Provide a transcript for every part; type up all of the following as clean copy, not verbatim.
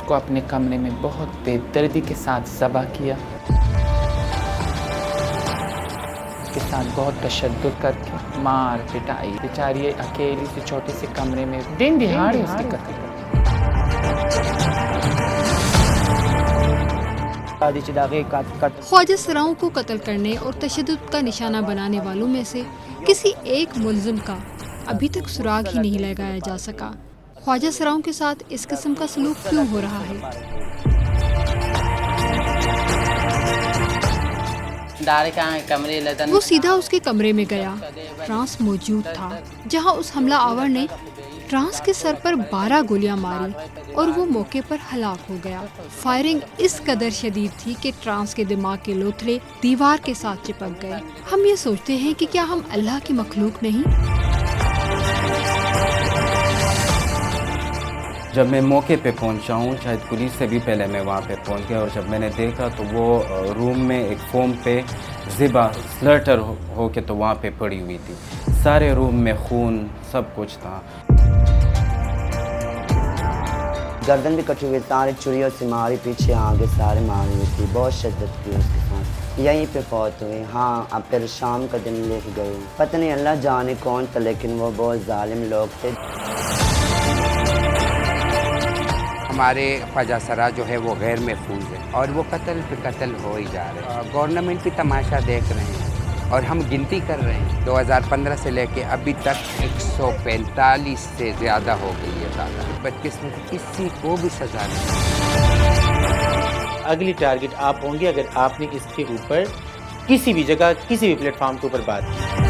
کو اپنے کمرے میں بہت بے دردی کے ساتھ ذبح کیا، اس کے ساتھ بہت تشدد کر کے مار پٹائی، بیچاری اکیلی سے چھوٹے سے کمرے میں دن دہاڑے اس کی قتل کر۔ خواجہ سراؤں کو قتل کرنے اور تشدد کا نشانہ بنانے والوں میں سے کسی ایک ملزم کا ابھی تک سراغ ہی نہیں لگایا جا سکا۔ خواجہ سراؤں کے ساتھ اس قسم کا سلوک کیوں ہو رہا ہے؟ وہ سیدھا اس کے کمرے میں گیا۔ ٹرانس موجود تھا، جہاں اس حملہ آور نے ٹرانس کے سر پر 12 گولیاں ماری اور وہ موقع پر ہلاک ہو گیا۔ فائرنگ اس قدر شدید تھی کہ ٹرانس کے دماغ کے لوتھڑے دیوار کے ساتھ چپک گئے۔ ہم یہ سوچتے ہیں کہ کیا ہم اللہ کی مخلوق نہیں؟ جب میں موقع پہ پہنچا ہوں، شاید پولیس سے بھی پہلے میں وہاں پہ پہنچ گیا، اور جب میں نے دیکھا تو وہ روم میں ایک فوم پہ ذبح سلرٹر ہو کے تو وہاں پہ پڑی ہوئی تھی، سارے روم میں خون سب کچھ تھا۔ گردن بھی کٹی ہوئی، تارے چڑیوں سے ماری، پیچھے آگے سارے ماری ہوئی تھی، بہت شدت کی اس کے ساتھ، یہیں پہ فوت ہوئی۔ ہاں، اب پھر شام کا دن لے کے گئے، پتہ نہیں اللہ جانے کون تھا، لیکن وہ بہت ظالم لوگ تھے۔ ہمارے خواجہ سرا جو ہے وہ غیر محفوظ ہے، اور وہ قتل پہ قتل ہو ہی جا رہے ہیں۔ گورنمنٹ بھی تماشا دیکھ رہے ہیں، اور ہم گنتی کر رہے ہیں۔ 2015 سے لے کے ابھی تک 145 سے زیادہ ہو گئی ہے تعداد۔ بدقسمت کسی کو بھی سزا نہیں۔ اگلی ٹارگٹ آپ ہوں گے اگر آپ نے اس کے اوپر کسی بھی جگہ کسی بھی پلیٹ فارم کے اوپر بات کی۔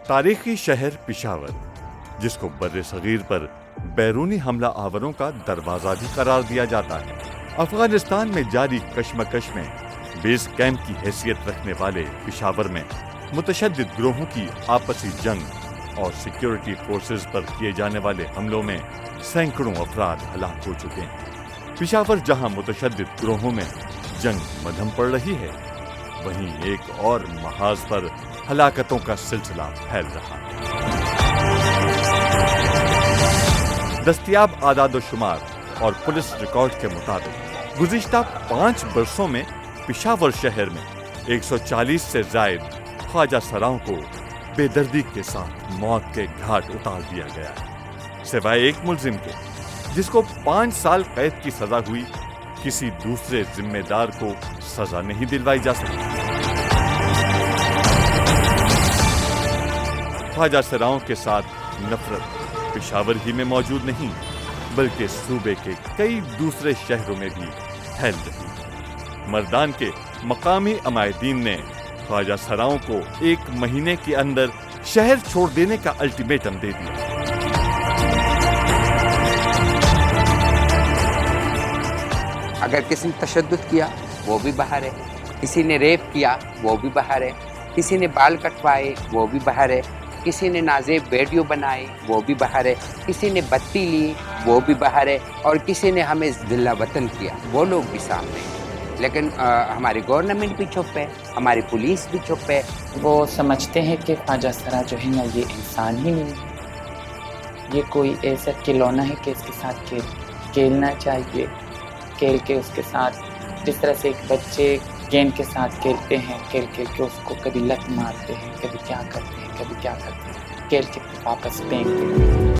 تاریخی شہر پشاور، جس کو بر صغیر پر بیرونی حملہ آوروں کا دروازہ بھی قرار دیا جاتا ہے، افغانستان میں جاری کشمکش میں بیس کیمپ کی حیثیت رکھنے والے پشاور میں متشدد گروہوں کی آپسی جنگ اور سیکیورٹی فورسز پر کیے جانے والے حملوں میں سینکڑوں افراد ہلاک ہو چکے ہیں۔ پشاور جہاں متشدد گروہوں میں جنگ مدھم پڑ رہی ہے، وہیں ایک اور محاذ پر ہلاکتوں کا سلسلہ پھیل رہا ہے۔ دستیاب اعداد و شمار اور پولیس ریکارڈ کے مطابق گزشتہ 5 برسوں میں پشاور شہر میں 140 سے زائد خواجہ سراؤں کو بے دردی کے ساتھ موت کے گھاٹ اتار دیا گیا ہے، سوائے ایک ملزم کے جس کو 5 سال قید کی سزا ہوئی۔ کسی دوسرے ذمہ دار کو سزا نہیں دلوائی جا سکی۔ خواجہ سراؤں کے ساتھ نفرت پشاور ہی میں موجود نہیں، بلکہ صوبے کے کئی دوسرے شہروں میں بھی پھیل رہی۔ مردان کے مقامی عمائدین نے خواجہ سراؤں کو 1 مہینے کے اندر شہر چھوڑ دینے کا الٹیمیٹم دے دیا۔ اگر کسی نے تشدد کیا وہ بھی باہر ہے، کسی نے ریپ کیا وہ بھی باہر ہے، کسی نے بال کٹوائے وہ بھی باہر ہے، کسی نے نازیب ویڈیو بنائے وہ بھی باہر ہے، کسی نے بتی لی وہ بھی باہر ہے، اور کسی نے ہمیں ذلہ وطن کیا وہ لوگ بھی سامنے ہیں۔ لیکن ہماری گورنمنٹ بھی چپ ہے، ہماری پولیس بھی چپ ہے۔ وہ سمجھتے ہیں کہ خواجہ سرا جو ہے نا یہ انسان ہی نہیں ہے، یہ کوئی ایسا کھلونا ہے کہ اس کے ساتھ کھیلنا چاہیے، کھیل کے اس کے ساتھ جس طرح سے ایک بچے گیند کے ساتھ کھیلتے ہیں، کھیل کے اس کو کبھی لت مارتے ہیں، کبھی کیا کرتے ہیں، کبھی کیا کرتے ہیں، کھیل کے واپس پھینک دیتے ہیں۔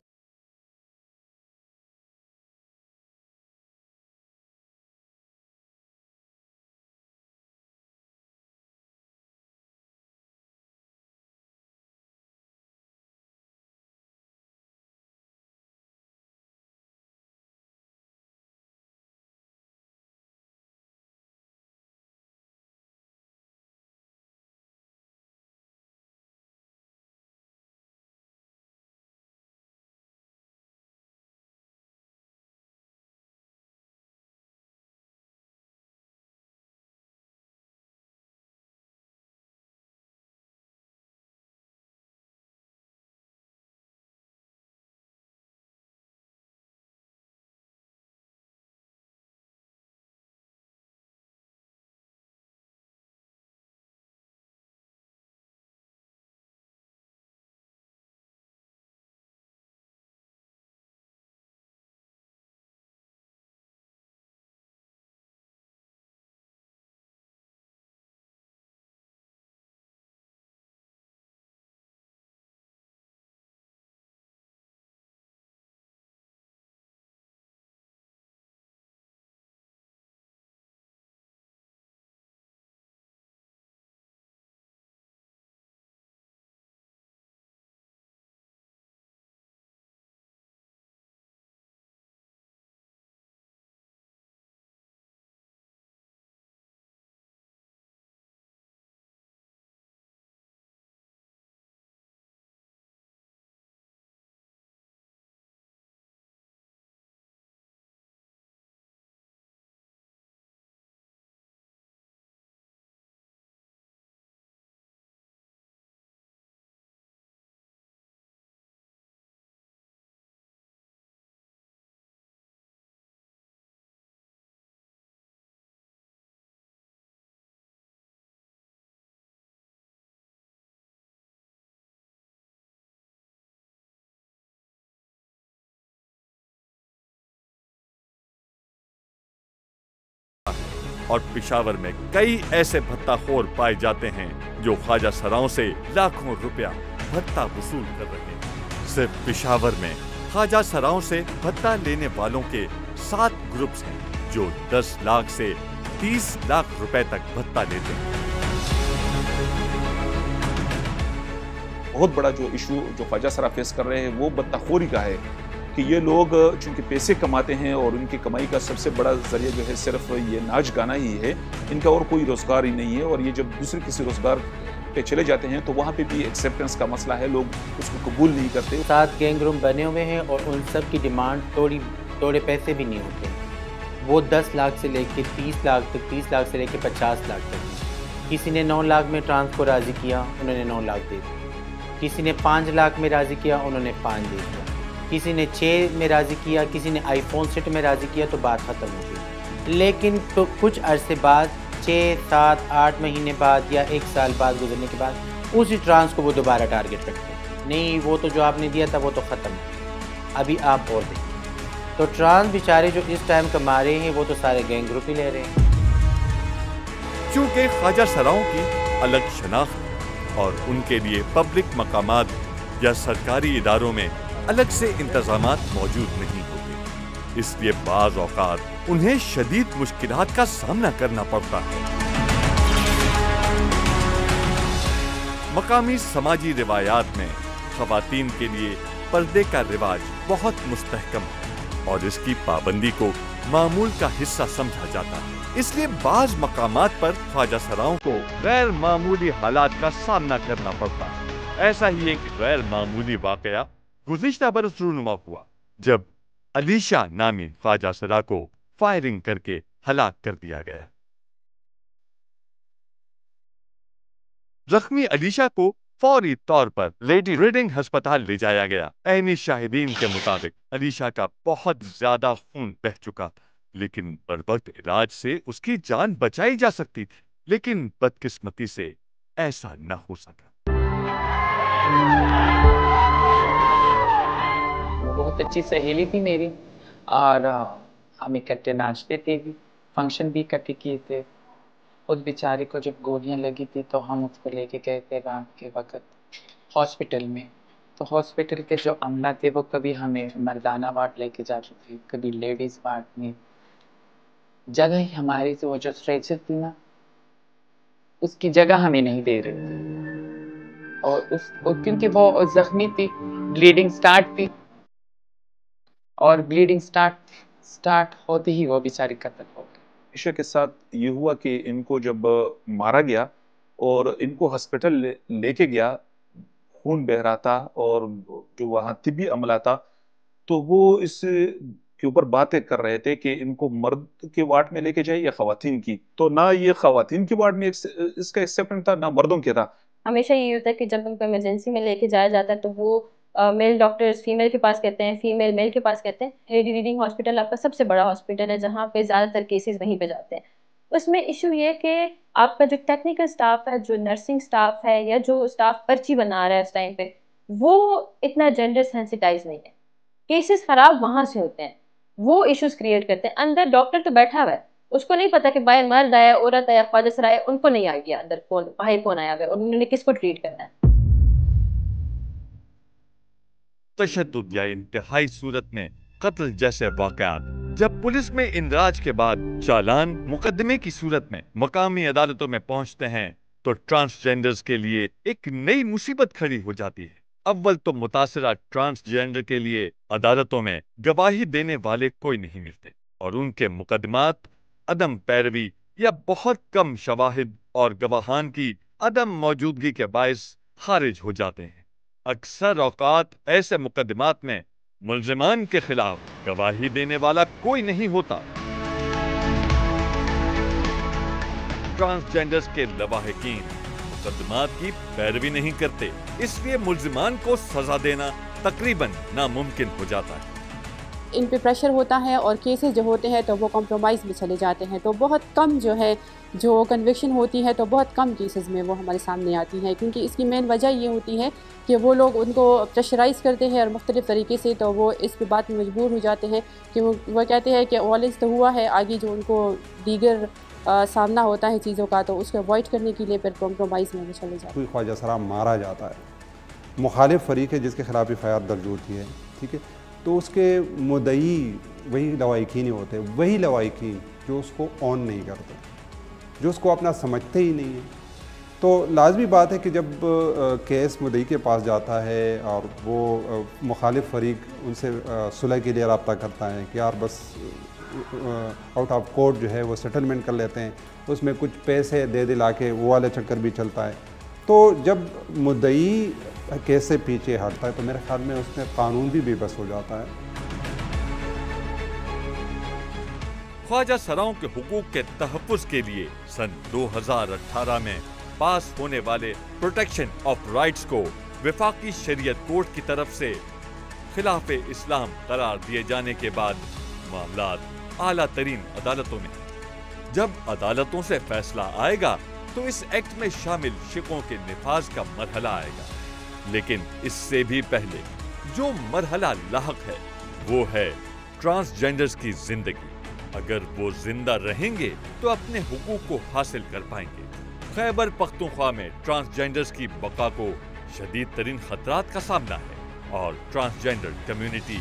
और पिशावर में कई ऐसे भत्ताखोर पाए जाते हैं जो ख्वाजा सराओं से लाखों रुपया भत्ता वसूल कर रहे हैं। सिर्फ पिशावर में ख्वाजा सराओं से भत्ता लेने वालों के 7 ग्रुप्स हैं जो 10 लाख से 30 लाख रुपए तक भत्ता लेते हैं। बहुत बड़ा जो इशू जो ख्वाजा सरा फेस कर रहे हैं वो भत्ताखोरी का है कि ये लोग चूंकि पैसे कमाते हैं और उनकी कमाई का सबसे बड़ा जरिया जो है सिर्फ ये नाच गाना ही है, इनका और कोई रोजगार ही नहीं है। और ये जब दूसरे किसी रोजगार पे चले जाते हैं तो वहाँ पे भी एक्सेप्टेंस का मसला है, लोग उसको कबूल नहीं करते। 7 गैंग रूम बने हुए हैं और उन सब की डिमांड थोड़े पैसे भी नहीं होते। वो 10 लाख से लेके 30 लाख तक, 30 लाख से लेके 50 लाख तक। किसी ने 9 लाख में ट्रांस को राज़ी किया, उन्होंने 9 लाख दे दिया। किसी ने 5 लाख में राज़ी किया, उन्होंने 5 दे दिया। किसी ने 6 में राज़ी किया, किसी ने आईफोन सेट में राज़ी किया, तो बात ख़त्म हो गई। लेकिन तो कुछ अरसे बाद 6, 7, 8 महीने बाद या 1 साल बाद गुजरने के बाद उसी ट्रांस को वो दोबारा टारगेट करते हैं। नहीं, वो तो जो आपने दिया था वो तो ख़त्म है, अभी आप और दें। तो ट्रांस बेचारे जो इस टाइम कमा रहे हैं वो तो सारे गैंग ग्रुप ही ले रहे हैं। चूँकि ख्वाजा सराओं की अलग शनाख्त और उनके लिए पब्लिक मकामात या सरकारी इदारों में अलग से इंतजामात मौजूद नहीं होते, इसलिए बाज़ औक़ात उन्हें शदीद मुश्किलात का सामना करना पड़ता है। मकामी समाजी रिवायात में ख़वातीन के लिए पर्दे का रिवाज बहुत मुस्तहकम है और इसकी पाबंदी को मामूल का हिस्सा समझा जाता है। इसलिए बाज़ मकामात पर ख्वाजा सराओं को गैर मामूली हालात का सामना करना पड़ता है। ऐसा ही एक गैर मामूली वाक़या गुज़िश्ता बरस रूनुमा हुआ जब अलीशा नामी ख्वाजा सरा को फायरिंग करके हलाक कर दिया गया। जख्मी अलीशा को फौरी तौर पर लेडी रीडिंग अस्पताल ले जाया गया। ऐनी शाहिदीन के मुताबिक अलीशा का बहुत ज्यादा खून बह चुका था, लेकिन बरवक्त इलाज से उसकी जान बचाई जा सकती थी, लेकिन बदकिस्मती से ऐसा न हो सका। बहुत अच्छी सहेली थी मेरी और हम इकट्ठे नाचते थे भी, फंक्शन भी इकट्ठे किए थे। उस बेचारे को जब गोलियां लगी थी तो हम उसको लेके गए थे रात के वक्त हॉस्पिटल में। तो हॉस्पिटल के जो अमला थे वो कभी हमें मर्दाना वार्ड लेके जाते थे, कभी लेडीज़ वार्ड में। जगह ही हमारी से वो जो स्ट्रेचर थी ना, उसकी जगह हमें नहीं दे रही थी और क्योंकि वो जख्मी थी, ब्लीडिंग स्टार्ट थी और ब्लीडिंग स्टार्ट होते ही वो बेचारी कत्ल हो गई। इशा के साथ ये हुआ कि इनको जब मारा गया और इनको हॉस्पिटल लेके गया, खून बह रहा था और जो वहाँ तिब्बी अमला था तो वो इस के ऊपर बातें कर रहे थे कि इनको मर्द के वार्ड में लेके जाए या खवातीन की। तो ना ये खवातीन के वार्ड में इसका एक्सेप्टेंस था, ना मर्दों के था। हमेशा ये होता है कि जब उनको इमरजेंसी में लेके जाया जाता है तो वो मेल डॉक्टर्स फीमेल के पास कहते हैं, फीमेल मेल के पास कहते हैं। लेडी रीडिंग हॉस्पिटल आपका सबसे बड़ा हॉस्पिटल है जहाँ पे ज़्यादातर केसेस वहीं पे जाते हैं। उसमें इशू ये कि आपका जो टेक्निकल स्टाफ है, जो नर्सिंग स्टाफ है या जो स्टाफ पर्ची बना रहा है उस टाइम पे, वो इतना जेंडर सेंसिटाइज नहीं है। केसेस ख़राब वहाँ से होते हैं, वो इश्यूज क्रिएट करते हैं। अंदर डॉक्टर तो बैठा हुआ है, उसको नहीं पता कि बाहर मर्द आया, औरत आया, ख्वाजा सरा आया, उनको नहीं आइडिया अंदर कौन बाहर कौन आया हुआ और उन्होंने किसको ट्रीट करना है। तशद्दुद या इंतहाई सूरत में कत्ल जैसे वाक़यात जब पुलिस में इंदराज के बाद चालान मुकदमे की सूरत में मकामी अदालतों में पहुंचते हैं तो ट्रांसजेंडर्स के लिए एक नई मुसीबत खड़ी हो जाती है। अव्वल तो मुतासरा ट्रांसजेंडर के लिए अदालतों में गवाही देने वाले कोई नहीं मिलते और उनके मुकदमात अदम पैरवी या बहुत कम शवाहिद और गवाहान की अदम मौजूदगी के बायस खारिज हो जाते हैं। अक्सर औकात ऐसे मुकदमात में मुल्ज़िमान के खिलाफ गवाही देने वाला कोई नहीं होता। ट्रांसजेंडर्स के लवाहिकीन मुकदमात की पैरवी नहीं करते, इसलिए मुल्ज़िमान को सजा देना तकरीबन नामुमकिन हो जाता है। इन पे प्रेशर होता है और केसेस जो होते हैं तो वो कॉम्प्रोमाइज़ में चले जाते हैं, तो बहुत कम जो है जो कन्विक्शन होती है तो बहुत कम केसेस में वो हमारे सामने आती है, क्योंकि इसकी मेन वजह ये होती है कि वो लोग उनको प्रेशराइज़ करते हैं और मुख्तलिफ़ तरीके से, तो वो इस पे बात में मजबूर हो जाते हैं कि वो कहते हैं कि वॉलेंस तो हुआ है, आगे जो उनको दीगर سامنا ہوتا ہے چیزوں کا تو اس کو اوائڈ کرنے کے لیے پھر کمپرومائز میں وہ چلے جاتے ہیں۔ کوئی خواجہ سرا مارا جاتا ہے، مخالف فریق ہے جس کے خلاف FIR درج ہوتی ہے، ٹھیک ہے، تو اس کے مدعی وہی لواحقین ہوتے ہیں، وہی لواحقین جو اس کو آن نہیں کرتے، جو اس کو اپنا سمجھتے ہی نہیں ہیں۔ تو لازمی بات ہے کہ جب کیس مدعی کے پاس جاتا ہے اور وہ مخالف فریق ان سے صلح کے لیے رابطہ کرتا ہے کہ یار بس آؤٹ آف کورٹ جو ہے وہ سیٹلمنٹ کر لیتے ہیں، اس میں کچھ پیسے دے دلا کے وہ والا چکر بھی چلتا ہے، تو جب مدعی کیس سے پیچھے ہٹتا ہے تو میرے خیال میں اس میں قانون بھی بے بس ہو جاتا ہے۔ خواجہ سراؤں کے حقوق کے تحفظ کے لیے سن 2018 میں پاس ہونے والے پروٹیکشن آف رائٹس کو وفاقی شریعت کورٹ کی طرف سے خلاف اسلام قرار دیے جانے کے بعد معاملات اعلیٰ ترین عدالتوں میں ہیں۔ جب عدالتوں سے فیصلہ آئے گا تو اس ایکٹ میں شامل شقوں کے نفاذ کا مرحلہ آئے گا، لیکن اس سے بھی پہلے جو مرحلہ لاحق ہے وہ ہے ٹرانسجینڈرز کی زندگی۔ اگر وہ زندہ رہیں گے تو اپنے حقوق کو حاصل کر پائیں گے۔ خیبر پختونخوا میں ٹرانسجینڈرز کی بقا کو شدید ترین خطرات کا سامنا ہے اور ٹرانسجینڈر کمیونٹی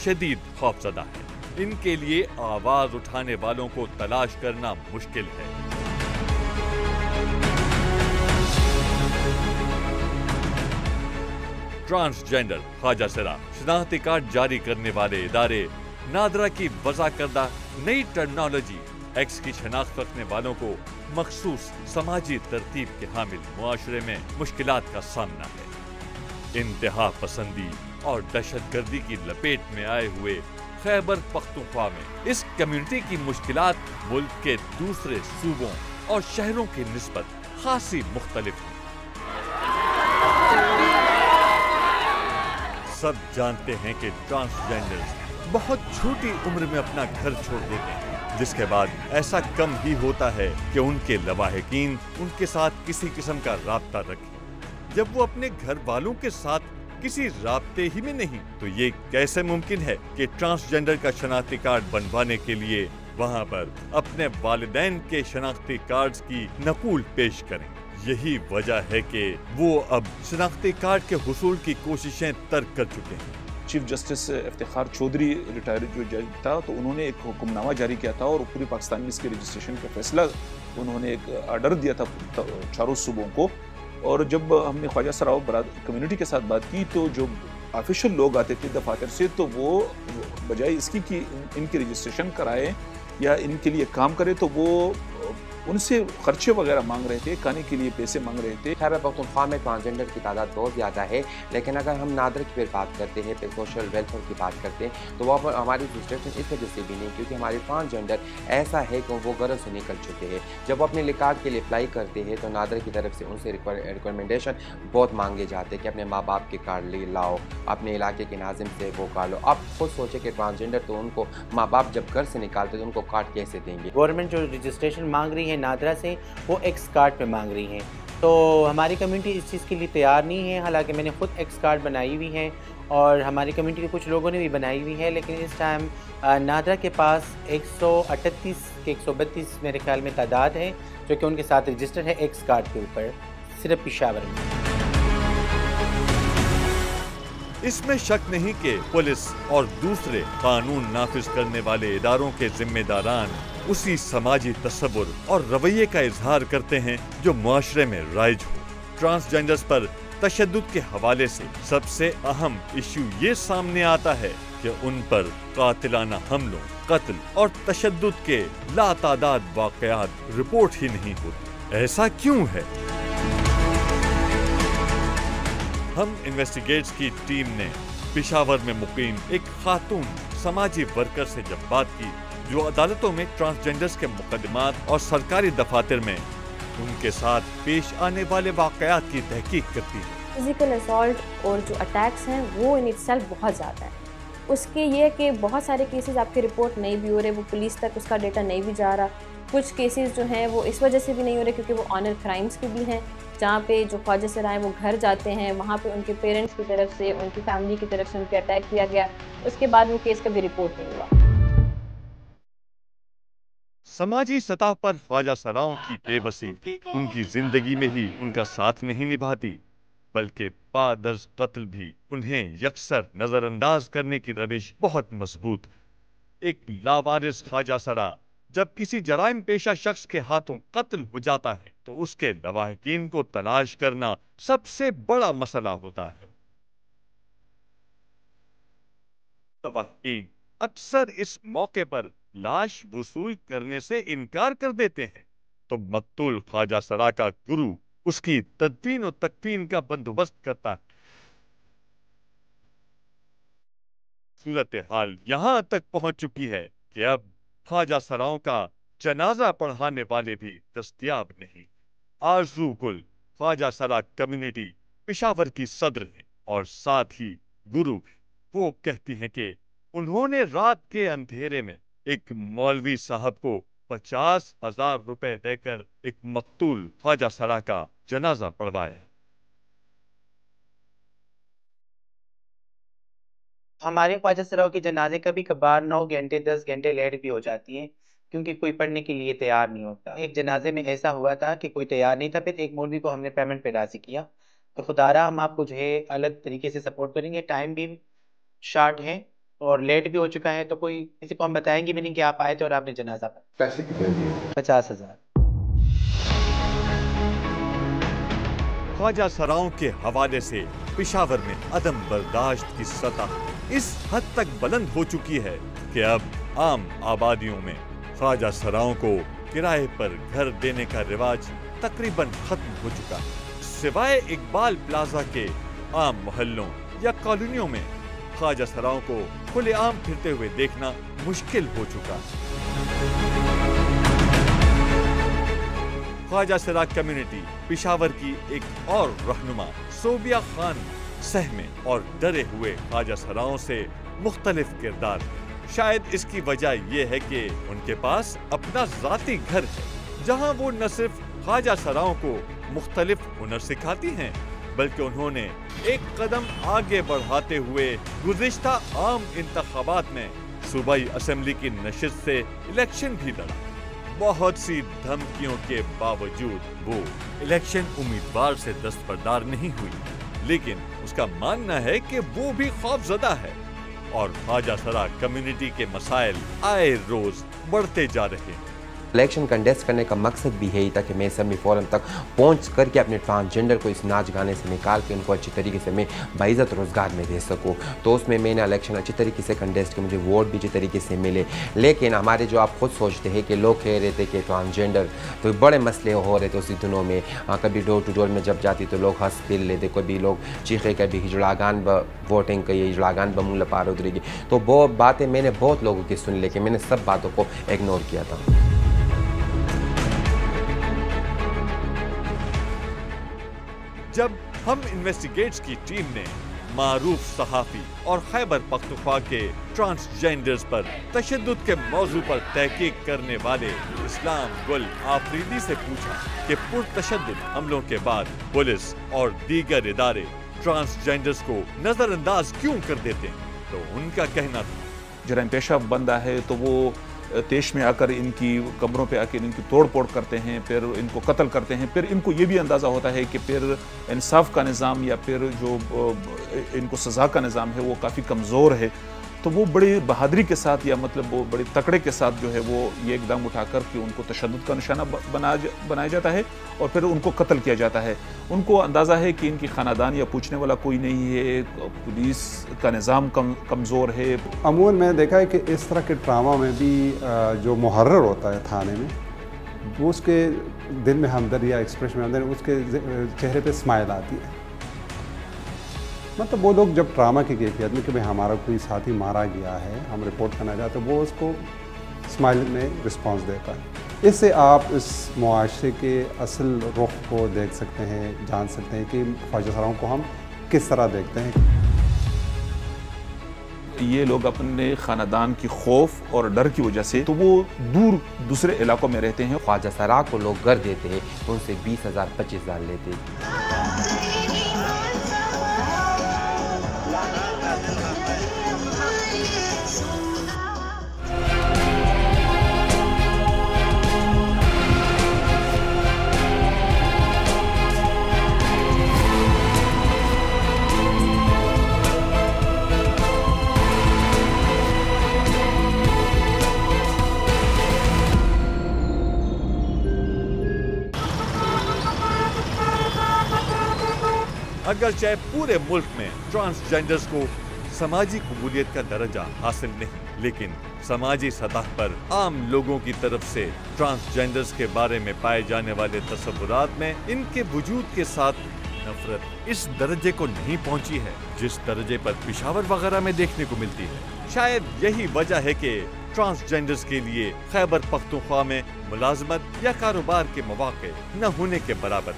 شدید خوفزدہ ہے۔ ان کے لیے آواز اٹھانے والوں کو تلاش کرنا مشکل ہے۔ ٹرانسجینڈر خواجہ سرا شناختی کارڈ جاری کرنے والے ادارے نادرا کی وضع کردہ نئی ٹرمنالوجی ایکس کی شناخت رکھنے والوں کو مخصوص سماجی ترتیب کے حامل معاشرے میں مشکلات کا سامنا ہے۔ انتہا پسندی اور دہشت گردی کی لپیٹ میں آئے ہوئے خیبر پختونخوا میں اس کمیونٹی کی مشکلات ملک کے دوسرے صوبوں اور شہروں کی نسبت خاصی مختلف ہیں۔ سب جانتے ہیں کہ ٹرانسجینڈرز بہت چھوٹی عمر میں اپنا گھر چھوڑ دیتے ہیں، جس کے بعد ایسا کم ہی ہوتا ہے کہ ان کے لواحقین ان کے ساتھ کسی قسم کا رابطہ رکھیں۔ جب وہ اپنے گھر والوں کے ساتھ کسی رابطے ہی میں نہیں تو یہ کیسے ممکن ہے کہ ٹرانسجینڈر کا شناختی کارڈ بنوانے کے لیے وہاں پر اپنے والدین کے شناختی کارڈز کی نقول پیش کریں؟ یہی وجہ ہے کہ وہ اب شناختی کارڈ کے حصول کی کوششیں ترک کر چکے ہیں۔ Chief justice Iftikhar Chaudhry retire جو جج تھا تو انہوں نے ایک حکم نامہ جاری کیا تھا اور پوری پاکستان میں اس کے رجسٹریشن کا فیصلہ انہوں نے ایک آرڈر دیا تھا چاروں صوبوں کو۔ اور جب ہم نے خواجہ سراؤ کمیونٹی کے ساتھ بات کی تو جو آفیشل لوگ آتے تھے دفاتر سے تو وہ بجائے اس کی کہ ان کی رجسٹریشن کرائے یا ان کے لیے کام کرے تو وہ ان سے خرچے وغیرہ مانگ رہے تھے، کھانے کے لیے پیسے مانگ رہے تھے۔ خیبر پختونخوا میں ٹرانسجینڈر کی تعداد بہت زیادہ ہے، لیکن اگر ہم نادر کی پھر بات کرتے ہیں، پھر سوشل ویلفیئر کی بات کرتے ہیں تو وہ ہماری رجسٹریشن اس وجہ سے بھی نہیں کیونکہ ہمارے ٹرانسجینڈر ایسا ہے کہ وہ غرض سے نکل چکے ہیں۔ جب وہ اپنے لکارڈ کے لیے اپلائی کرتے ہیں تو نادر کی طرف سے ان سے ریکومنڈیشن بہت مانگے جاتے ہیں کہ اپنے ماں باپ کے کارڈ لے لاؤ، اپنے علاقے کے ناظم سے وہ کارڈ لو۔ آپ خود سوچیں کہ ٹرانسجینڈر تو ان کو ماں باپ جب گھر سے نکالتے تو ان کو کارڈ کیسے دیں گے؟ گورنمنٹ جو رجسٹریشن مانگ رہی ہے نادرا سے وہ ایکس کارڈ پہ مانگ رہی ہیں، تو ہماری کمیونٹی اس چیز کے لیے تیار نہیں ہے۔ حالانکہ میں نے خود ایکس کارڈ بنائی ہوئی ہیں اور ہماری کمیونٹی کے کچھ لوگوں نے بھی بنائی ہوئی ہے، لیکن اس ٹائم نادرا کے پاس 138 کے 132 میرے خیال میں تعداد ہے جو کہ ان کے ساتھ رجسٹر ہے ایکس کارڈ کے اوپر، صرف پشاور میں۔ اس میں شک نہیں کہ پولیس اور دوسرے قانون نافذ کرنے والے اداروں کے ذمہ داران اسی سماجی تصور اور رویے کا اظہار کرتے ہیں جو معاشرے میں رائج ہو۔ ٹرانسجینڈرز پر تشدد کے حوالے سے سب سے اہم ایشو یہ سامنے آتا ہے کہ ان پر قاتلانہ حملوں، قتل اور تشدد کے لاتعداد واقعات رپورٹ ہی نہیں ہوتے۔ ایسا کیوں ہے؟ ہم انویسٹیگیٹس کی ٹیم نے پشاور میں مقیم ایک خاتون سماجی ورکر سے جب بات کی جو عدالتوں میں ٹرانسجینڈرز کے مقدمات اور سرکاری دفاتر میں ان کے ساتھ پیش آنے والے واقعات کی تحقیق کرتی ہے۔ فزیکل اسالٹ اور جو اٹیکس ہیں وہ ان اٹسیلف بہت زیادہ ہیں۔ اس کے یہ کہ بہت سارے کیسز آپ کے رپورٹ نہیں بھی ہو رہے، وہ پولیس تک اس کا ڈیٹا نہیں بھی جا رہا۔ کچھ کیسز جو ہیں وہ اس وجہ سے بھی نہیں ہو رہے کیونکہ وہ آنر کرائمز کے بھی ہیں، جہاں پہ جو خواجہ سرائے وہ گھر جاتے ہیں، وہاں پہ ان کے پیرنٹس کی طرف سے، ان کی فیملی کی طرف سے ان پہ اٹیک کیا گیا، اس کے بعد وہ کیس کبھی رپورٹ نہیں ہوا۔ समाजी सतह पर ख्वाजा सराओं की बेबसी उनकी जिंदगी में ही उनका साथ नहीं निभाती, बल्कि पादर्ज कत्ल भी उन्हें यकसर नजरअंदाज करने की रविश बहुत मजबूत। एक लावारिस ख्वाजा सरा जब किसी जराइम पेशा शख्स के हाथों कत्ल हो जाता है तो उसके लवाहिकीन को तलाश करना सबसे बड़ा मसला होता है। लवाहिकीन अक्सर इस मौके पर लाश वसूल करने से इनकार कर देते हैं, तो मकतूल ख्वाजा सरा का गुरु उसकी तदफीन और तकफीन का बंदोबस्त करता है। सूरत हाल यहाँ तक पहुंच चुकी है कि अब ख्वाजा सराओं का जनाजा पढ़ाने वाले भी दस्तयाब नहीं। आरजू गुल ख्वाजा सरा कम्युनिटी पेशावर की सदर है और साथ ही गुरु। वो कहती हैं कि उन्होंने रात के अंधेरे में एक मौलवी साहब को 50,000 रुपए देकर एक मकतूल ख्वाजा सरा का जनाजा पढ़वाया। हमारे ख्वाजा सराओं के जनाजे कभी कभार 9 घंटे 10 घंटे लेट भी हो जाती हैं, क्योंकि कोई पढ़ने के लिए तैयार नहीं होता। एक जनाजे में ऐसा हुआ था कि कोई तैयार नहीं था, फिर एक मौलवी को हमने पेमेंट पे राजी किया। तो खुदारा हम आपको जो है अलग तरीके से सपोर्ट करेंगे। टाइम भी शार्ट है और लेट भी हो चुका है, तो कोई किसी को हम बताएंगे भी नहीं कि आप आए थे और आपने जनाजा पढ़ा। पैसे कितने दिए? 50,000। ख्वाजा सराओं के हवाले से पेशावर में अदम बर्दाश्त की सतह इस हद तक बुलंद हो चुकी है कि अब आम आबादियों में ख्वाजा सराओं को किराए पर घर देने का रिवाज तकरीबन खत्म हो चुका है। सिवाय इकबाल प्लाजा के आम मोहल्लों या कॉलोनियों में ख्वाजा सराओं को खुलेआम फिरते हुए देखना मुश्किल हो चुका है। ख्वाजा सरा कम्युनिटी पेशावर की एक और रहनुमा सोबिया खान सहमे और डरे हुए ख्वाजा सराओं से मुख्तलिफ किरदार है। शायद इसकी वजह यह है कि उनके पास अपना ज़ाती घर है, जहां वो न सिर्फ ख्वाजा सराओं को मुख्तलिफ हुनर सिखाती हैं, बल्कि उन्होंने एक कदम आगे बढ़ाते हुए गुज़िश्ता आम इंतखाबात में सूबाई असेंबली की नशिस्त से इलेक्शन भी लड़ा। बहुत सी धमकियों के बावजूद वो इलेक्शन उम्मीदवार से दस्तबरदार नहीं हुई, लेकिन उसका मानना है कि वो भी खौफजदा है और ख्वाजा सरा कम्युनिटी के मसाइल आए रोज बढ़ते जा रहे हैं। इलेक्शन कंटेस्ट करने का मकसद भी यही था कि मैं असेंबली फोरम तक पहुंच करके अपने ट्रांसजेंडर को इस नाच गाने से निकाल के उनको अच्छी तरीके से मैं बाइज़्ज़त रोज़गार में दे सकूं। तो उसमें मैंने इलेक्शन अच्छी तरीके से कंटेस्ट किया, मुझे वोट भी अच्छी तरीके से मिले। लेकिन हमारे जो आप खुद सोचते हैं कि लोग कह रहे थे कि ट्रांसजेंडर तो बड़े मसले हो रहे थे उसी दिनों में। कभी डोर टू डोर में जब जाती तो लोग हंस खेल लेते, कभी लोग चीखे, कभी हिजड़ागान वोटिंग का ये हिजड़ागान बमूल पार उतरेगी। तो वो बातें मैंने बहुत लोगों की सुन, लेकिन मैंने सब बातों को इग्नोर किया था। जब हम इन्वेस्टिगेट्स की टीम ने मारूफ सहाफ़ी और खैबर पख्तूनख्वा के ट्रांसजेंडर्स पर तशद्दुद के मौजू पर तहकीक करने वाले इस्लाम गुल आफरीदी से पूछा कि पुरतशद्दुद हमलों के बाद पुलिस और दीगर इदारे ट्रांसजेंडर्स को नजरअंदाज क्यों कर देते हैं, तो उनका कहना था जराइम पेशा बंदा है तो वो देश में आकर इनकी कमरों पे आकर इनकी तोड़ फोड़ करते हैं, फिर इनको कत्ल करते हैं। फिर इनको ये भी अंदाज़ा होता है कि फिर इंसाफ का निज़ाम या फिर जो इनको सज़ा का निज़ाम है वो काफ़ी कमज़ोर है। तो वो बड़ी बहादुरी के साथ या मतलब वो बड़े तकड़े के साथ जो है वो ये एकदम उठाकर कि उनको तशद्दुद का निशाना बनाया जाता है और फिर उनको कत्ल किया जाता है। उनको अंदाज़ा है कि इनकी ख़ानदान या पूछने वाला कोई नहीं है, पुलिस का निज़ाम कमज़ोर है। अमूमन मैंने देखा है कि इस तरह के ड्रामा में भी जो मुहर्रर होता है थाने में, वो उसके दिल में हमदर्द या एक्सप्रेशन में हमदर्द, उसके चेहरे पे स्माइल आती है। मतलब वो लोग जब ड्रामा की कैफियत में कि भाई हमारा कोई साथी मारा गया है, हम रिपोर्ट करना चाहते हैं, वो उसको स्माइल में रिस्पांस देता है। इससे आप इस मुआशरे के असल रुख को देख सकते हैं, जान सकते हैं कि ख्वाजा सराओं को हम किस तरह देखते हैं। ये लोग अपने ख़ानदान की खौफ और डर की वजह से तो वो दूर दूसरे इलाकों में रहते हैं। ख्वाजा सरा को लोग घर देते हैं तो उनसे 20,000 25,000 लेते हैं। अगरचे पूरे मुल्क में ट्रांसजेंडर्स को समाजी कबूलियत का दर्जा हासिल नहीं, लेकिन समाजी सतह पर आम लोगों की तरफ से ट्रांसजेंडर्स के बारे में पाए जाने वाले तस्वुरात में इनके वजूद के साथ नफरत इस दर्जे को नहीं पहुंची है जिस दर्जे पर पेशावर वगैरह में देखने को मिलती है। शायद यही वजह है कि ट्रांसजेंडर्स के लिए खैबर पख्तूनख्वा में मुलाजमत या कारोबार के मौके न होने के बराबर।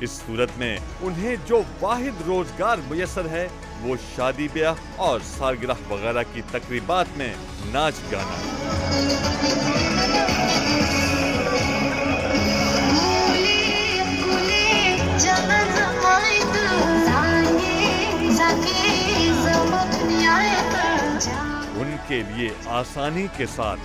इस सूरत में उन्हें जो वाहिद रोजगार मुयसर है वो शादी ब्याह और सालगिरह वगैरह की तकरीबात में नाच गाना है। उनके लिए आसानी के साथ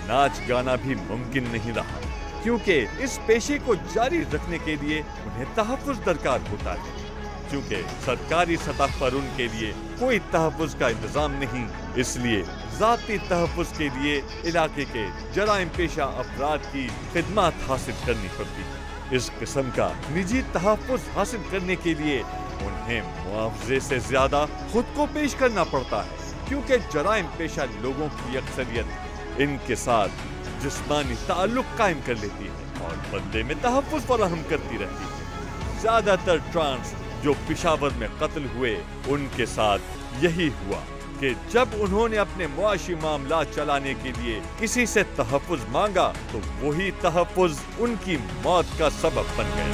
नाच गाना भी मुमकिन नहीं रहा, क्योंकि इस पेशे को जारी रखने के लिए उन्हें तहफ़्फ़ुज़ दरकार होता है। क्योंकि सरकारी सतह पर उनके लिए कोई तहफ़्फ़ुज़ का इंतजाम नहीं, इसलिए ज़ाती तहफ़्फ़ुज़ के लिए इलाके के जराइम पेशा अफराद की खिदमत हासिल करनी पड़ती है। इस किस्म का निजी तहफ़्फ़ुज़ हासिल करने के लिए उन्हें मुआवजे से ज्यादा खुद को पेश करना पड़ता है, क्योंकि जराइम पेशा लोगों की अक्सरियत इनके साथ जिस्मानी ताल्लुक कायम कर लेती है और बदले में तहफ़्फ़ुज़ फराहम करती रहती है। ज्यादातर ट्रांस जो पेशावर में कत्ल हुए, उनके साथ यही हुआ कि जब उन्होंने अपने मुआशी मामला चलाने के लिए किसी से तहफ़्फ़ुज़ मांगा तो वही तहफ़्फ़ुज़ उनकी मौत का सबब बन गया।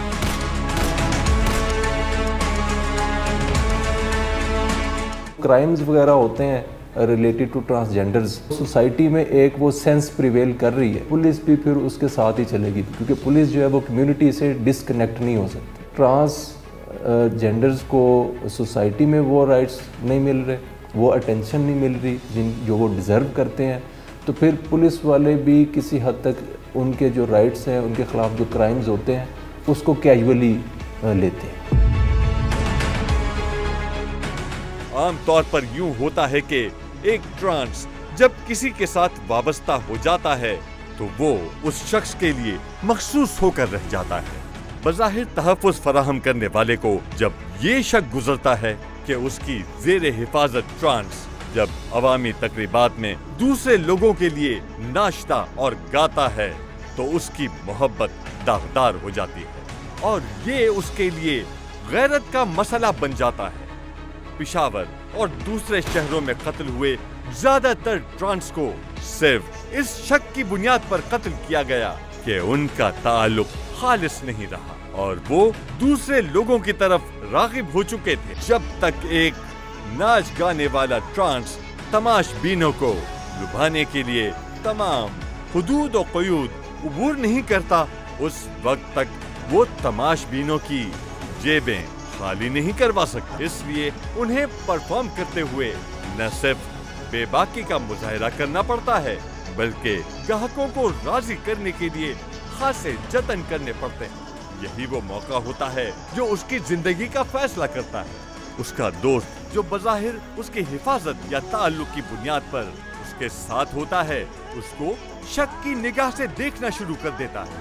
क्राइम्स वगैरह होते हैं रिलेटेड टू ट्रांसजेंडर्स, सोसाइटी में एक वो सेंस प्रिवेल कर रही है, पुलिस भी फिर उसके साथ ही चलेगी, क्योंकि पुलिस जो है वो कम्युनिटी से डिस्कनेक्ट नहीं हो सकती। ट्रांस जेंडर्स को सोसाइटी में वो राइट्स नहीं मिल रहे, वो अटेंशन नहीं मिल रही जो वो डिज़र्व करते हैं, तो फिर पुलिस वाले भी किसी हद तक उनके जो राइट्स हैं, उनके ख़िलाफ़ जो क्राइम्स होते हैं उसको कैजुअली लेते हैं। आम तौर पर यूं होता है कि एक ट्रांस जब किसी के साथ वाबस्ता हो जाता है तो वो उस शख्स के लिए मखसूस होकर रह जाता है। बज़ाहिर तहफ़्फ़ुज़ फराहम करने वाले को जब ये शक गुजरता है कि उसकी ज़ेरे हिफाजत ट्रांस जब अवामी तकरीबात में दूसरे लोगों के लिए नाश्ता और गाता है तो उसकी मोहब्बत दागदार हो जाती है और ये उसके लिए गैरत का मसला बन जाता है। पेशावर और दूसरे शहरों में कत्ल हुए ज्यादातर ट्रांस को सिर्फ इस शक की बुनियाद पर कत्ल किया गया कि उनका ताल्लुक खालिस नहीं रहा और वो दूसरे लोगों की तरफ रागिब हो चुके थे। जब तक एक नाच गाने वाला ट्रांस तमाशबीनों को लुभाने के लिए तमाम हुदूद और क़यूद उबूर नहीं करता, उस वक्त तक वो तमाशबीनों की जेबें खाली नहीं करवा सकते। इसलिए उन्हें परफॉर्म करते हुए न सिर्फ बेबाकी का मुजाहिरा करना पड़ता है, बल्कि ग्राहकों को राजी करने के लिए खासे जतन करने पड़ते हैं। यही वो मौका होता है जो उसकी जिंदगी का फैसला करता है। उसका दोस्त जो बज़ाहिर उसकी हिफाजत या ताल्लुक की बुनियाद पर उसके साथ होता है, उसको शक की निगाह से देखना शुरू कर देता है।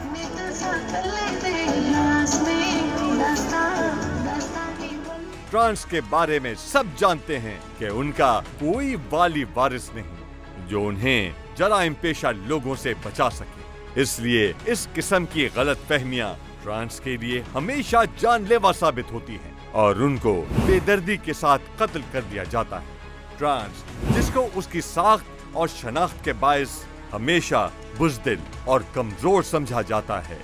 ट्रांस के बारे में सब जानते हैं कि उनका कोई वाली वारिस नहीं जो उन्हें जराइम पेशा लोगों से बचा सके। इसलिए इस किस्म की गलत फहमियां ट्रांस के लिए हमेशा जानलेवा साबित होती हैं और उनको बेदर्दी के साथ कत्ल कर दिया जाता है। ट्रांस जिसको उसकी साख्त और शनाख्त के बायस हमेशा बुज़दिल और कमजोर समझा जाता है,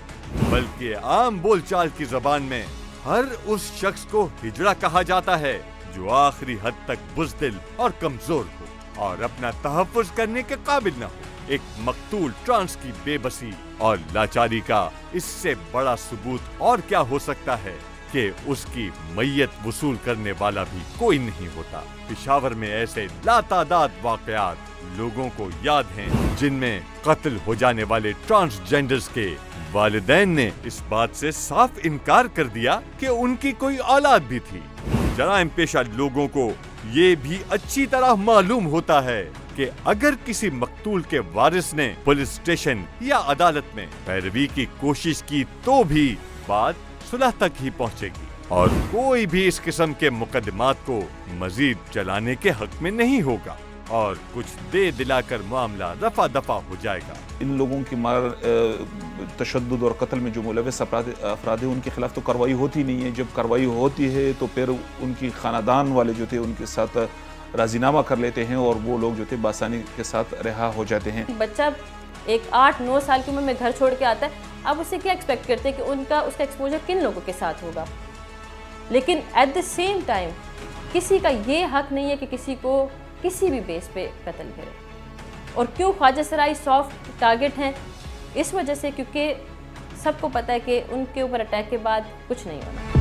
बल्कि आम बोलचाल की जबान में हर उस शख्स को हिजड़ा कहा जाता है जो आखिरी हद तक बुज़दिल और कमजोर हो और अपना तहफ़्फ़ुज़ करने के काबिल न हो। एक मकतूल ट्रांस की बेबसी और लाचारी का इससे बड़ा सबूत और क्या हो सकता है कि उसकी मैयत वसूल करने वाला भी कोई नहीं होता। पेशावर में ऐसे लातादाद वाक़यात लोगों को याद हैं जिनमें कत्ल हो जाने वाले ट्रांसजेंडर्स के वालिदैन ने इस बात से साफ इनकार कर दिया कि उनकी कोई औलाद भी थी। जराइम पेशा लोगों को ये भी अच्छी तरह मालूम होता है कि अगर किसी मकतूल के वारिस ने पुलिस स्टेशन या अदालत में पैरवी की कोशिश की तो भी बात सुलह तक ही पहुंचेगी। और कोई भी इस किस्म के मुकदमात को मजीद चलाने के हक में नहीं होगा और कुछ दे दिलाकर मामला रफा दफा हो जाएगा। इन लोगों की मार तशद्दुद और कत्ल में जो मुलविस अफराद हैं उनके खिलाफ तो कार्रवाई होती नहीं है। जब कार्रवाई होती है तो फिर उनकी खानदान वाले जो थे उनके साथ राजीनामा कर लेते हैं और वो लोग जो थे बासानी के साथ रिहा हो जाते हैं। बच्चा एक 8-9 साल की उम्र में घर छोड़ के आता है, आप उससे क्या एक्सपेक्ट करते हैं कि उसका एक्सपोजर किन लोगों के साथ होगा। लेकिन एट द सेम टाइम किसी का ये हक नहीं है कि किसी को किसी भी बेस पे कत्ल करे। और क्यों ख्वाजा सराय सॉफ्ट टारगेट हैं? इस वजह से क्योंकि सबको पता है कि उनके ऊपर अटैक के बाद कुछ नहीं होना।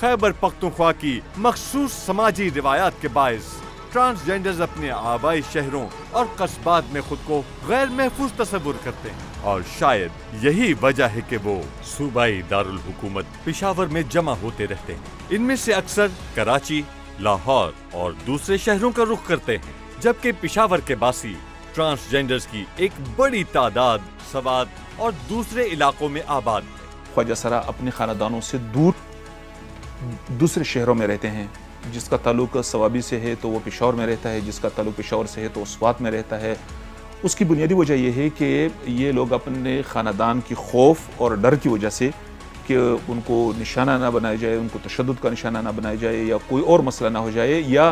खैबर पख्तूनख्वा की मखसूस समाजी रिवायात के बायस ट्रांसजेंडर्स अपने आबाई शहरों और कस्बात में खुद को गैर महफूज तस्वुर करते हैं और शायद यही वजह है कि वो सूबाई दारुल हुकूमत पेशावर में जमा होते रहते हैं। इनमें से अक्सर कराची, लाहौर और दूसरे शहरों का रुख करते हैं, जबकि पेशावर के बासी ट्रांसजेंडर्स की एक बड़ी तादाद सवात और दूसरे इलाकों में आबाद है। ख्वाजा सरा अपने खानदानों से दूर दूसरे शहरों में रहते हैं। जिसका ताल्लुक सवाबी से है तो वो पेशावर में रहता है, जिसका ताल्लुक पेशावर से है तो स्वात में रहता है। उसकी बुनियादी वजह यह है कि ये लोग अपने ख़ानदान की खौफ और डर की वजह से कि उनको निशाना ना बनाया जाए, उनको तशद्दुद का निशाना ना बनाया जाए या कोई और मसला ना हो जाए, या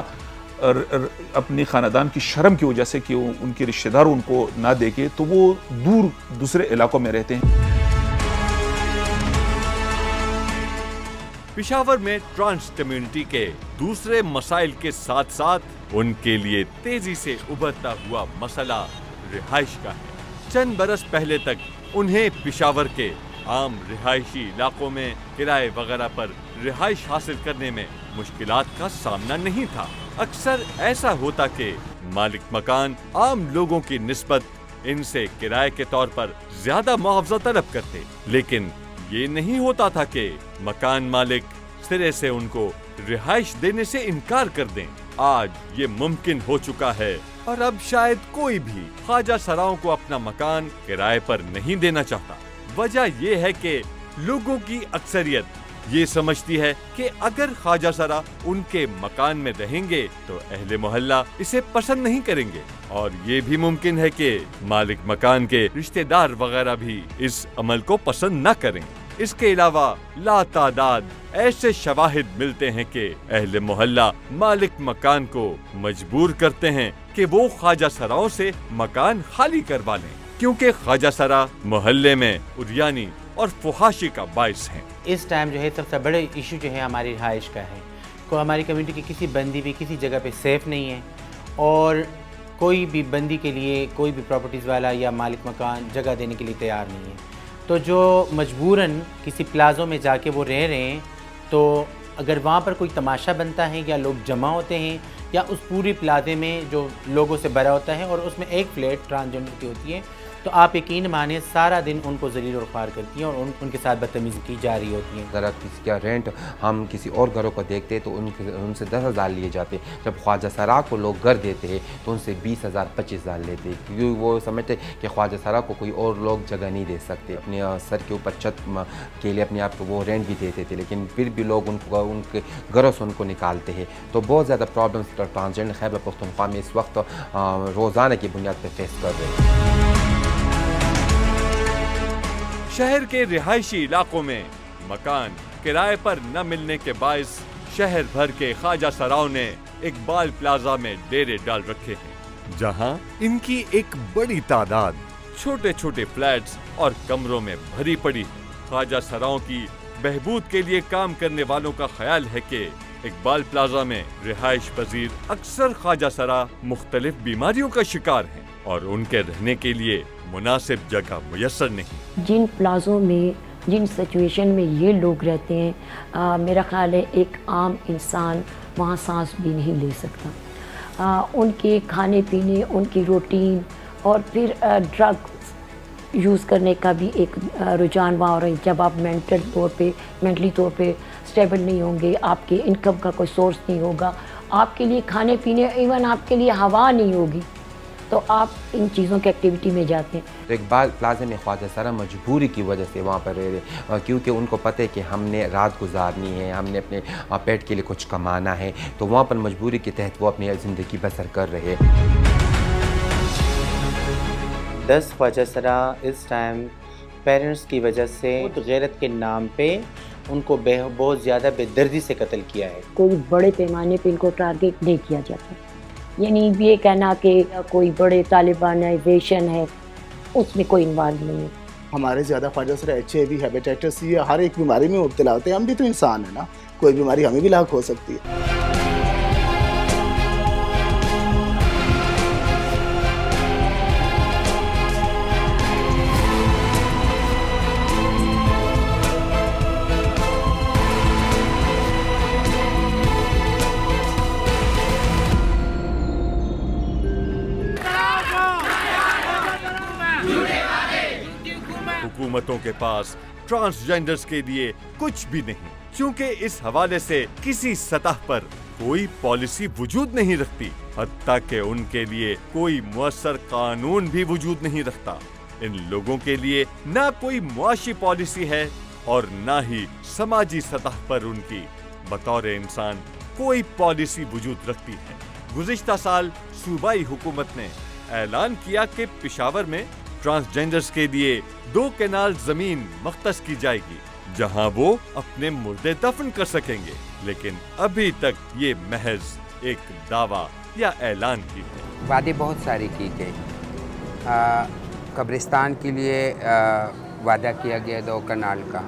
अपने ख़ानदान की शर्म की वजह से कि उनके रिश्तेदार उनको ना देखे, तो वो दूर दूसरे इलाकों में रहते हैं। पेशावर में ट्रांस कम्युनिटी के दूसरे मसाइल के साथ साथ उनके लिए तेजी से उभरता हुआ मसला रिहाइश का है। चंद बरस पहले तक उन्हें पेशावर के आम रिहायशी इलाकों में किराए वगैरह पर रिहाइश हासिल करने में मुश्किलात का सामना नहीं था। अक्सर ऐसा होता कि मालिक मकान आम लोगों की निस्बत इनसे किराए के तौर पर ज्यादा मुआवजा तलब करते, लेकिन ये नहीं होता था कि मकान मालिक सिरे से उनको रिहाइश देने से इनकार कर दें। आज ये मुमकिन हो चुका है और अब शायद कोई भी ख्वाजा सराओं को अपना मकान किराए पर नहीं देना चाहता। वजह ये है कि लोगों की अक्सरियत ये समझती है कि अगर ख्वाजा सरा उनके मकान में रहेंगे तो अहले मोहल्ला इसे पसंद नहीं करेंगे, और ये भी मुमकिन है कि मालिक मकान के रिश्तेदार वगैरह भी इस अमल को पसंद न करें। इसके अलावा लातादाद ऐसे शवाहिद मिलते हैं कि अहले मोहल्ला मालिक मकान को मजबूर करते हैं कि वो ख्वाजा सराओं से मकान खाली करवा लें, क्योंकि ख्वाजा सरा मोहल्ले में उरियानी और फुहाशी का बाइस है। इस टाइम जो है सबसे बड़े इशू जो है हमारी रिहाइश का है। को हमारी कम्युनिटी की किसी बंदी भी किसी जगह पे सेफ़ नहीं है, और कोई भी बंदी के लिए कोई भी प्रॉपर्टीज़ वाला या मालिक मकान जगह देने के लिए तैयार नहीं है। तो जो मजबूरन किसी प्लाज़ों में जाके वो रह रहे हैं, तो अगर वहाँ पर कोई तमाशा बनता है या लोग जमा होते हैं या उस पूरी प्लाजे में जो लोगों से भरा होता है और उसमें एक फ्लैट ट्रांसजेंडर की होती है, तो आप यकीन माने सारा दिन उनको ज़लील और ख्वार करती हैं और उनके साथ बदतमीज़ी की जा रही होती है। ज़रा किसी का रेंट हम किसी और घरों को देखते तो उनसे 10,000 लिए जाते। जब ख्वाजा सरा को लोग घर देते हैं तो उनसे 20,000 25,000 लेते, क्योंकि वो समझते कि ख्वाजा सरा को कोई और लोग जगह नहीं दे सकते। अपने सर के ऊपर छत के लिए अपने आप को वो रेंट भी देते थे, लेकिन फिर भी लोग उनको उनके घरों से उनको निकालते हैं। तो बहुत ज़्यादा प्रॉब्लम्स ट्रांसजेंडर खैबर पख्तूनख्वा में इस वक्त रोज़ाना की बुनियाद पर फेस कर रहे हैं। शहर के रिहायशी इलाकों में मकान किराए पर न मिलने के बायस शहर भर के ख्वाजा सराओं ने इकबाल प्लाजा में डेरे डाल रखे हैं, जहां इनकी एक बड़ी तादाद छोटे छोटे फ्लैट्स और कमरों में भरी पड़ी है। ख्वाजा सराओं की बहबूद के लिए काम करने वालों का ख्याल है कि इकबाल प्लाजा में रिहाइश पजीर अक्सर ख्वाजा सरा मुख्तलिफ बीमारियों का शिकार हैं और उनके रहने के लिए मुनासिब जगह मुयस्सर नहीं। जिन प्लाज़ों में जिन सिचुएशन में ये लोग रहते हैं, मेरा ख्याल है एक आम इंसान वहाँ सांस भी नहीं ले सकता। उनके खाने पीने, उनकी रूटीन और फिर ड्रग यूज़ करने का भी एक रुझान वहाँ हो रहा है। जब आप मेंटली तौर पे स्टेबल नहीं होंगे, आपके इनकम का कोई सोर्स नहीं होगा, आपके लिए खाने पीने, इवन आपके लिए हवा नहीं होगी, تو آپ ان چیزوں کی ایکٹیویٹی میں جاتے ہیں. تو اقبال پلازے میں خواجہ سرا مجبوری کی وجہ سے وہاں پر رہ رہے، کیونکہ ان کو پتہ ہے کہ ہم نے رات گزارنی ہے، ہم نے اپنے پیٹ کے لیے کچھ کمانا ہے، تو وہاں پر مجبوری کے تحت وہ اپنی زندگی بسر کر رہے. 10 خواجہ سرا اس ٹائم پیرنٹس کی وجہ سے غیرت کے نام پہ ان کو بہت زیادہ بے دردی سے قتل کیا ہے. کوئی بڑے پیمانے پہ ان کو ٹارگیٹ نہیں کیا جاتا، یعنی یہ کہنا کہ کوئی بڑے طالبانائزیشن ہے اس میں کوئی انوالو نہیں ہے. ہمارے زیادہ خواجہ سرا HIV ہیپیٹائٹس سی ہر ایک بیماری میں مبتلا ہوتے ہیں. ہم بھی تو انسان ہیں نا، کوئی بیماری ہمیں بھی لاحق ہو سکتی ہے. حکومتوں کے پاس ٹرانسجینڈرز کے لیے کچھ بھی نہیں، کیونکہ اس حوالے سے کسی سطح پر کوئی پالیسی وجود نہیں رکھتی، حتیٰ کہ ان کے لیے کوئی مؤثر قانون بھی وجود نہیں رکھتا. ان لوگوں کے لیے نہ کوئی معاشی پالیسی ہے اور نہ ہی سماجی سطح پر ان کی بطور انسان کوئی پالیسی وجود رکھتی ہے. گزشتہ سال صوبائی حکومت نے اعلان کیا کہ پشاور میں ٹرانسجینڈرز کے لیے 2 کینال زمین مختص کی جائے گی جہاں وہ اپنے مردے دفن کر سکیں گے، لیکن ابھی تک یہ محض ایک دعویٰ یا اعلان ہی ہے. وعدے بہت سارے کی گئے. قبرستان کے لیے وعدہ کیا گیا 2 کنال کا.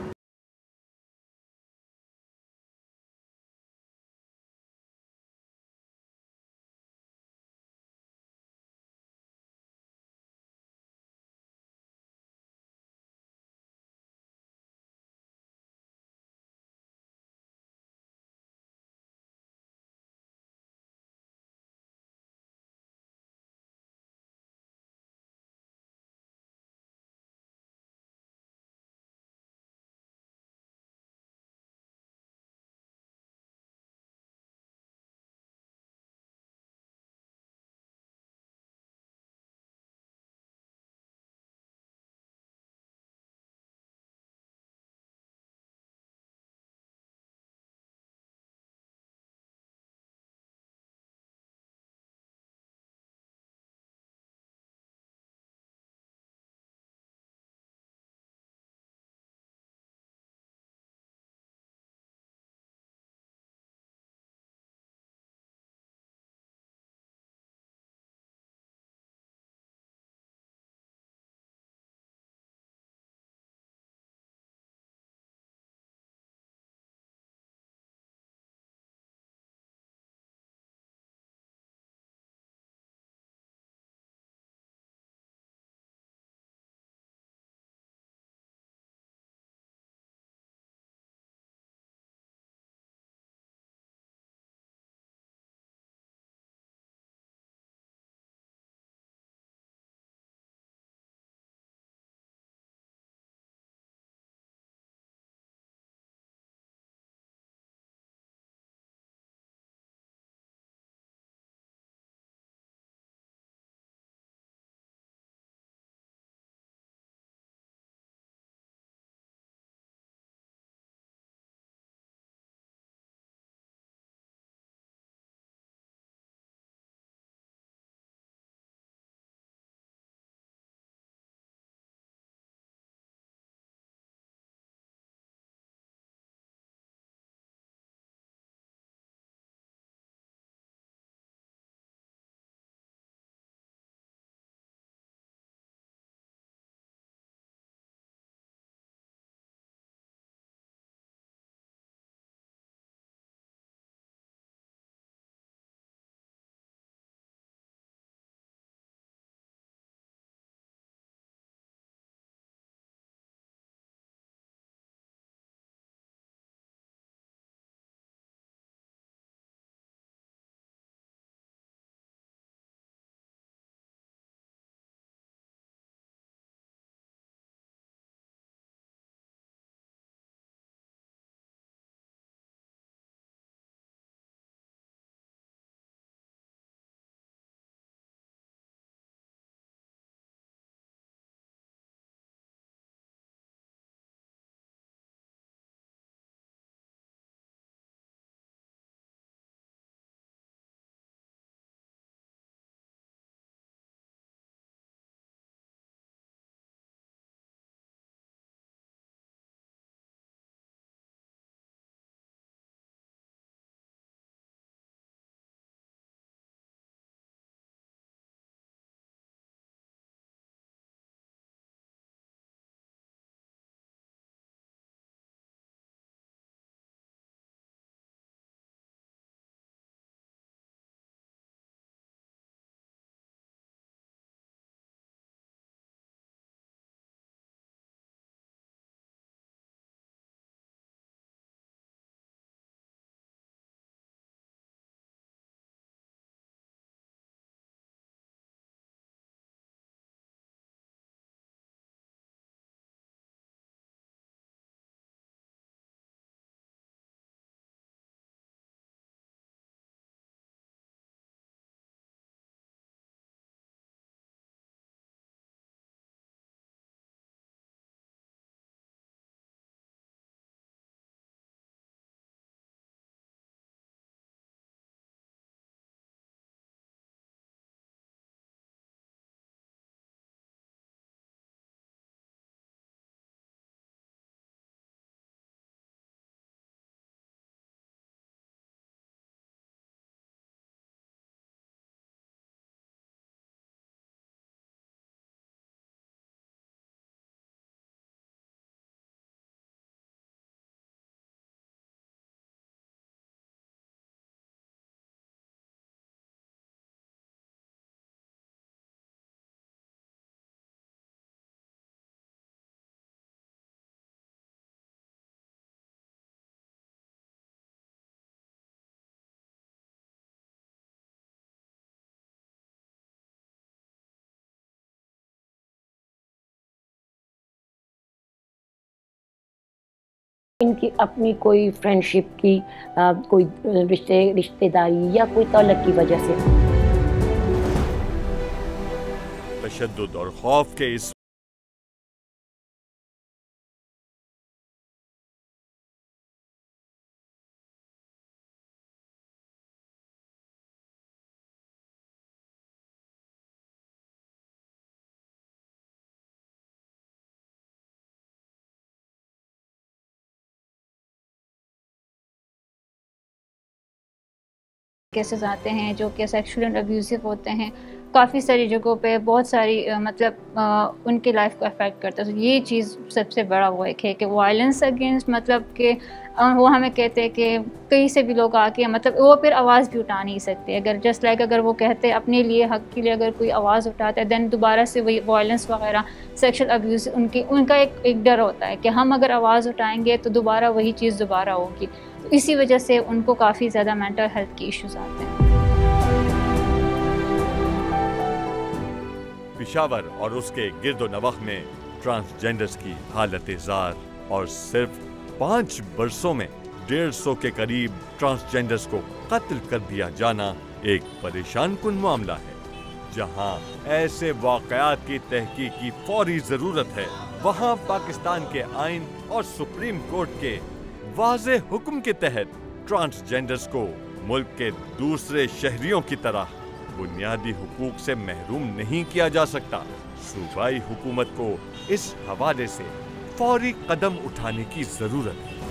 ان کی اپنی کوئی فرینڈشپ کی کوئی رشتے داری یا کوئی تعلق کی وجہ سے تشدد اور خوف کے اس کیسز آتے ہیں جو کہ سیکشول اینڈ ابیوزو ہوتے ہیں، کافی ساری جگہوں پہ بہت ساری مطلب ان کی لائف کو افیکٹ کرتا ہے. تو یہ چیز سب سے بڑا وہ ایک ہے کہ وائلنس اگینسٹ، مطلب کہ وہ ہمیں کہتے ہیں کہ کہیں سے بھی لوگ آ کے مطلب وہ پھر آواز بھی اٹھا نہیں سکتے. اگر جسٹ لائک اگر وہ کہتے ہیں اپنے لیے حق کے لیے اگر کوئی آواز اٹھاتا ہے دین دوبارہ سے وہی وائلنس وغیرہ سیکشل ابیوز ان کا ایک ڈر ہوتا ہے کہ ہم اگر آواز اٹھائیں گے تو دوبارہ وہی چیز دوبارہ ہوگی. تو اسی وجہ سے ان کو کافی زیادہ مینٹل ہیلتھ کی ایشوز آتے ہیں. پشاور اور اس کے گرد و نواح میں ٹرانسجینڈرز کی حالت زار اور صرف 5 برسوں میں 150 کے قریب ٹرانسجینڈرز کو قتل کر دیا جانا ایک پریشان کن معاملہ ہے. جہاں ایسے واقعات کی تحقیق کی فوری ضرورت ہے، وہاں پاکستان کے آئین اور سپریم کورٹ کے واضح حکم کے تحت ٹرانسجینڈرز کو ملک کے دوسرے شہریوں کی طرح بنیادی حقوق سے محروم نہیں کیا جا سکتا. صوبائی حکومت کو اس حوالے سے فوری قدم اٹھانے کی ضرورت ہے.